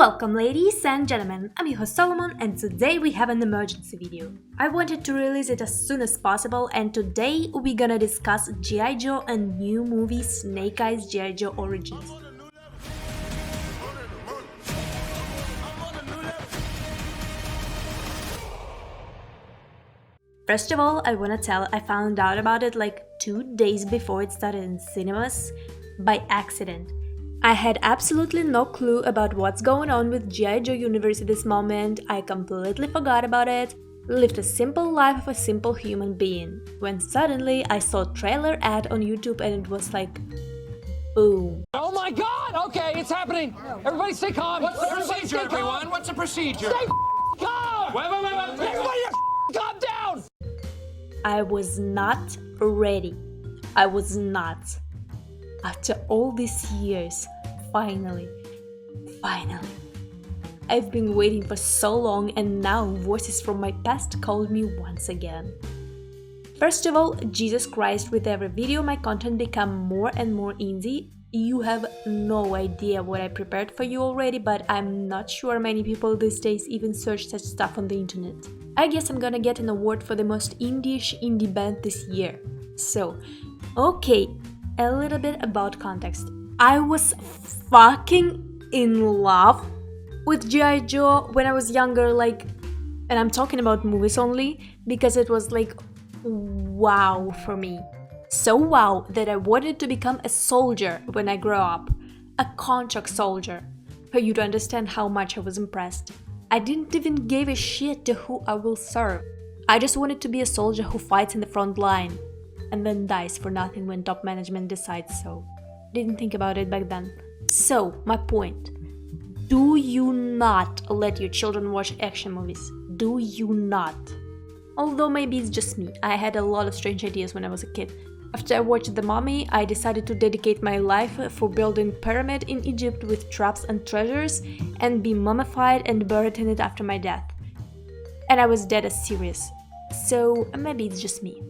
Welcome ladies and gentlemen, I'm your host Solomon and today we have an emergency video. I wanted to release it as soon as possible and today we're gonna discuss G.I. Joe and new movie Snake Eyes G.I. Joe Origins. First of all, I wanna tell I found out about it like 2 days before it started in cinemas by accident. I had absolutely no clue about what's going on with G.I. Joe universe at this moment, I completely forgot about it, lived a simple life of a simple human being, when suddenly I saw a trailer ad on YouTube and it was like, boom. Oh my god! Okay, it's happening! Everybody stay calm! What's the procedure, everyone? What's the procedure? Stay calm! Wait. Everybody calm down! I was not ready. I was not. After all these years, finally. I've been waiting for so long and now voices from my past called me once again. First of all, Jesus Christ, with every video my content become more and more indie. You have no idea what I prepared for you already, but I'm not sure many people these days even search such stuff on the internet. I guess I'm gonna get an award for the most indie-ish indie band this year. So, okay, a little bit about context. I was fucking in love with G.I. Joe when I was younger, and I'm talking about movies only, because it was like wow for me. So wow that I wanted to become a soldier when I grow up, a contract soldier. For you to understand how much I was impressed. I didn't even give a shit to who I will serve. I just wanted to be a soldier who fights in the front line and then dies for nothing when top management decides so. Didn't think about it back then. So, my point. Do you not let your children watch action movies? Do you not? Although maybe it's just me, I had a lot of strange ideas when I was a kid. After I watched The Mummy, I decided to dedicate my life for building a pyramid in Egypt with traps and treasures and be mummified and buried in it after my death. And I was dead as serious. So maybe it's just me.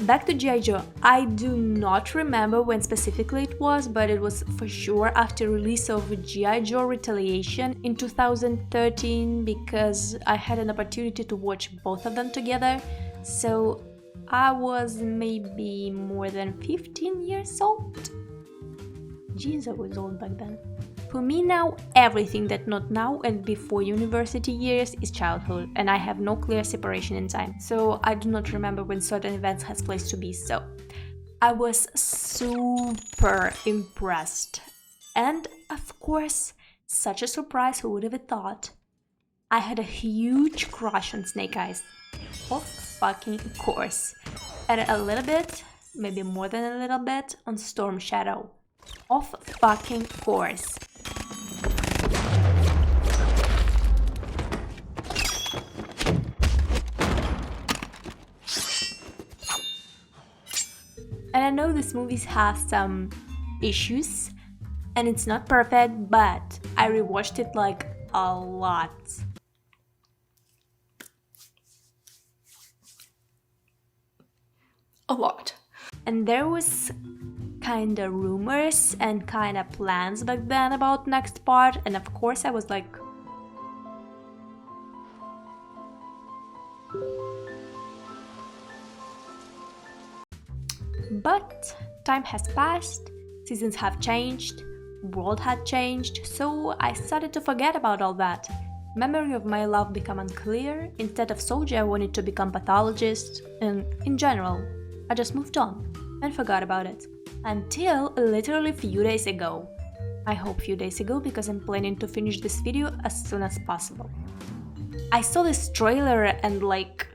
Back to G.I. Joe, I do not remember when specifically it was, but it was for sure after release of G.I. Joe Retaliation in 2013 because I had an opportunity to watch both of them together, so I was maybe more than 15 years old. Jeez, I was old back then. For me now, everything that not now and before university years is childhood, and I have no clear separation in time, so I do not remember when certain events has place to be, so I was super impressed. And of course, such a surprise, who would have thought? I had a huge crush on Snake Eyes. Of fucking course. And a little bit, maybe more than a little bit, on Storm Shadow. Of fucking course. And I know these movies have some issues, and it's not perfect, but I rewatched it like a lot. And there was kinda rumors and kinda plans back then about next part, and of course I was like, but time has passed, seasons have changed, world had changed, so I started to forget about all that. Memory of my love became unclear. Instead of soldier, I wanted to become pathologist, and in general, I just moved on and forgot about it. Until literally a few days ago. I hope few days ago because I'm planning to finish this video as soon as possible. I saw this trailer and like...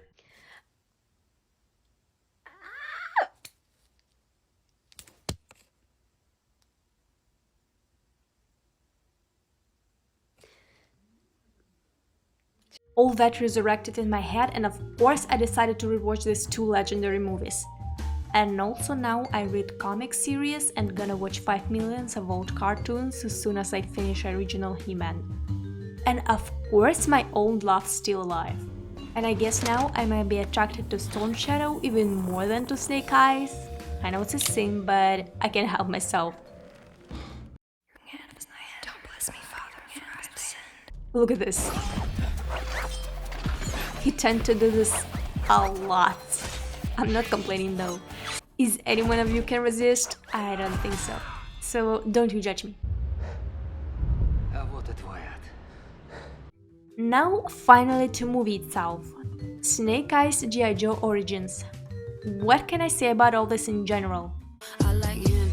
all that resurrected in my head, and of course I decided to rewatch these two legendary movies. And also now I read comic series and gonna watch 5 millions of old cartoons as soon as I finish original He-Man. And of course my old love's still alive. And I guess now I might be attracted to Storm Shadow even more than to Snake Eyes. I know it's a sin, but I can't help myself. Don't bless me, Father, for I've sinned. Look at this. He tend to do this a lot. I'm not complaining though. Is any one of you can resist? I don't think so. So don't you judge me. Now finally to movie itself. Snake Eyes G.I. Joe Origins. What can I say about all this in general? I like him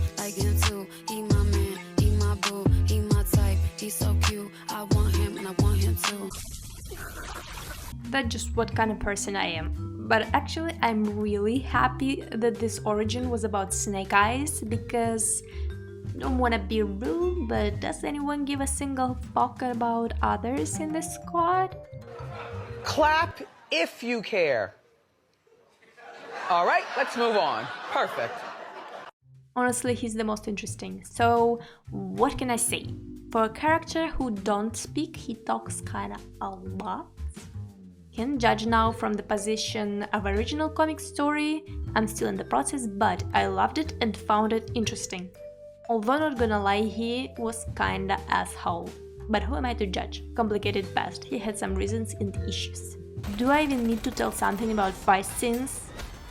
too. He my man, he my boo, he my type, he's so cute. I want him and I want him too. That's just what kind of person I am. But actually I'm really happy that this origin was about Snake Eyes, because I don't want to be rude, but does anyone give a single fuck about others in the squad? Clap if you care. All right, let's move on. Perfect. Honestly, he's the most interesting. So, what can I say? For a character who don't speak, he talks kinda a lot. Can judge now from the position of original comic story. I'm still in the process, but I loved it and found it interesting. Although not gonna lie, he was kinda asshole. But who am I to judge? Complicated past, he had some reasons and issues. Do I even need to tell something about fight scenes?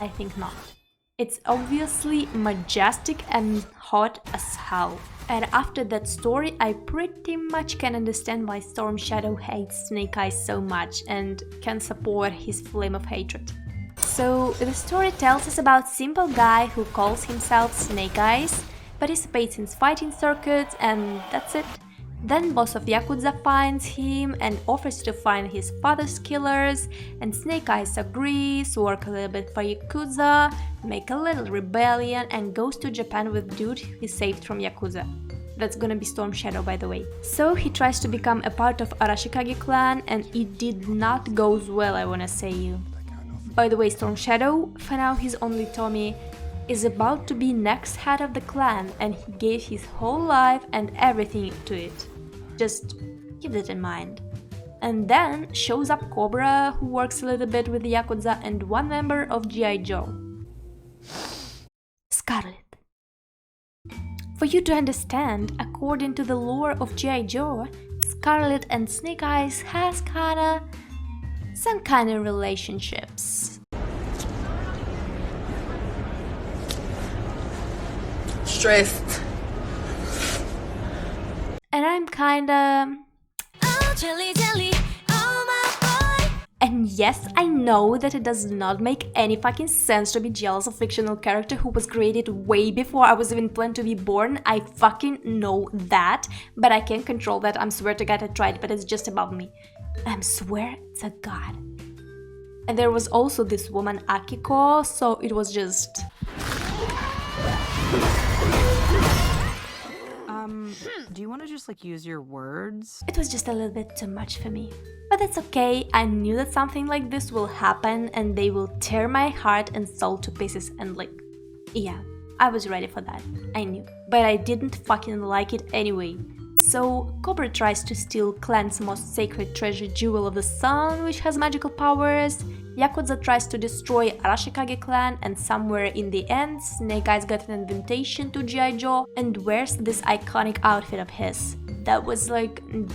I think not. It's obviously majestic and hot as hell. And after that story, I pretty much can understand why Storm Shadow hates Snake Eyes so much and can support his flame of hatred. So, the story tells us about simple guy who calls himself Snake Eyes, participates in fighting circuits, and that's it. Then boss of Yakuza finds him and offers to find his father's killers, and Snake Eyes agrees, work a little bit for Yakuza, make a little rebellion, and goes to Japan with dude he saved from Yakuza. That's gonna be Storm Shadow, by the way. So he tries to become a part of Arashikage clan, and it did not go well, I wanna say you. By the way, Storm Shadow, for now he's only Tommy, is about to be next head of the clan, and he gave his whole life and everything to it. Just keep that in mind. And then shows up Cobra, who works a little bit with the Yakuza, and one member of G.I. Joe. Scarlet. For you to understand, according to the lore of G.I. Joe, Scarlet and Snake Eyes has some kind of relationships. Stressed. And I'm kinda... Oh, jelly, jelly, oh my boy. And yes, I know that it does not make any fucking sense to be jealous of a fictional character who was created way before I was even planned to be born. I fucking know that, but I can't control that. I swear to God I tried, but it's just above me. I swear to God. And there was also this woman Akiko, so it was just... Do you want to just use your words? It was just a little bit too much for me. But it's okay, I knew that something like this will happen and they will tear my heart and soul to pieces, and yeah, I was ready for that, I knew. But I didn't fucking like it anyway. So Cobra tries to steal clan's most sacred treasure, Jewel of the Sun, which has magical powers. Yakuza tries to destroy Arashikage clan, and somewhere in the end, Snake Eyes got an invitation to G.I. Joe and wears this iconic outfit of his. That was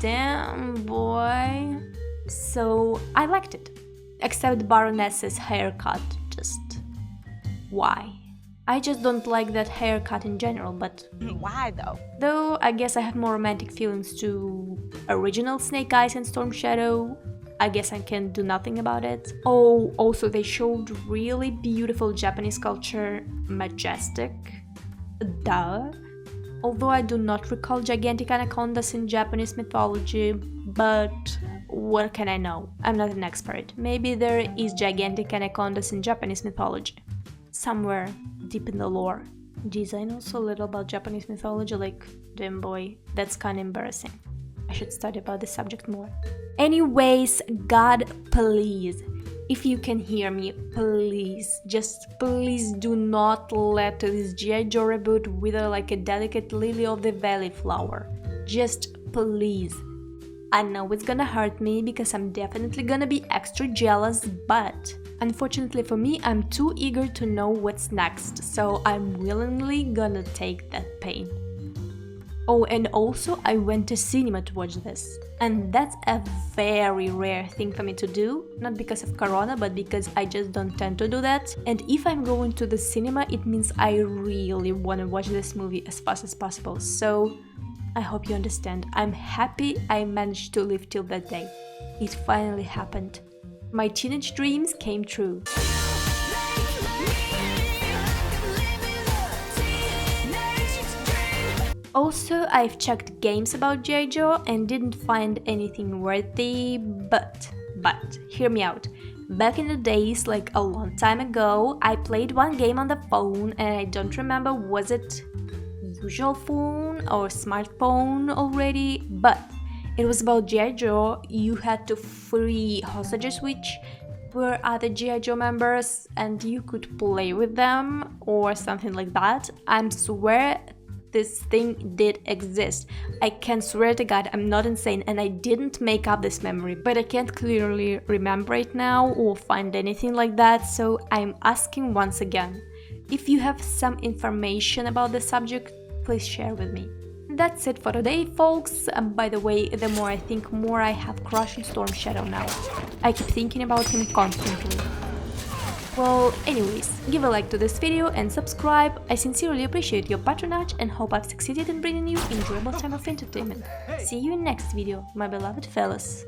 damn boy. So I liked it. Except Baroness's haircut, just... why? I just don't like that haircut in general, but... Why though? Though I guess I have more romantic feelings to original Snake Eyes and Storm Shadow. I guess I can do nothing about it. Oh, also they showed really beautiful Japanese culture, majestic. Duh. Although I do not recall gigantic anacondas in Japanese mythology, but what can I know? I'm not an expert. Maybe there is gigantic anacondas in Japanese mythology. Somewhere deep in the lore. Geez, I know so little about Japanese mythology, damn boy, that's kinda embarrassing. I should study about this subject more. Anyways, God, please, if you can hear me, please, just please do not let this G.I. Joe reboot wither like a delicate lily of the valley flower. Just please. I know it's gonna hurt me because I'm definitely gonna be extra jealous, but unfortunately for me, I'm too eager to know what's next, so I'm willingly gonna take that pain. Oh, and also I went to cinema to watch this. And that's a very rare thing for me to do, not because of Corona, but because I just don't tend to do that. And if I'm going to the cinema, it means I really want to watch this movie as fast as possible. So I hope you understand. I'm happy I managed to live till that day. It finally happened. My teenage dreams came true. Also, I've checked games about G.I. Joe and didn't find anything worthy, but hear me out. Back in the days, like a long time ago, I played one game on the phone and I don't remember was it usual phone or smartphone already, but it was about G.I. Joe. You had to free hostages which were other G.I. Joe members and you could play with them or something like that. I swear this thing did exist. I can swear to God I'm not insane and I didn't make up this memory, but I can't clearly remember it now or find anything like that, so I'm asking once again. If you have some information about the subject, please share with me. That's it for today, folks. By the way, the more I think, more I have crush on Storm Shadow now. I keep thinking about him constantly. Well, anyways, give a like to this video and subscribe. I sincerely appreciate your patronage and hope I've succeeded in bringing you enjoyable time of entertainment. See you in next video, my beloved fellas.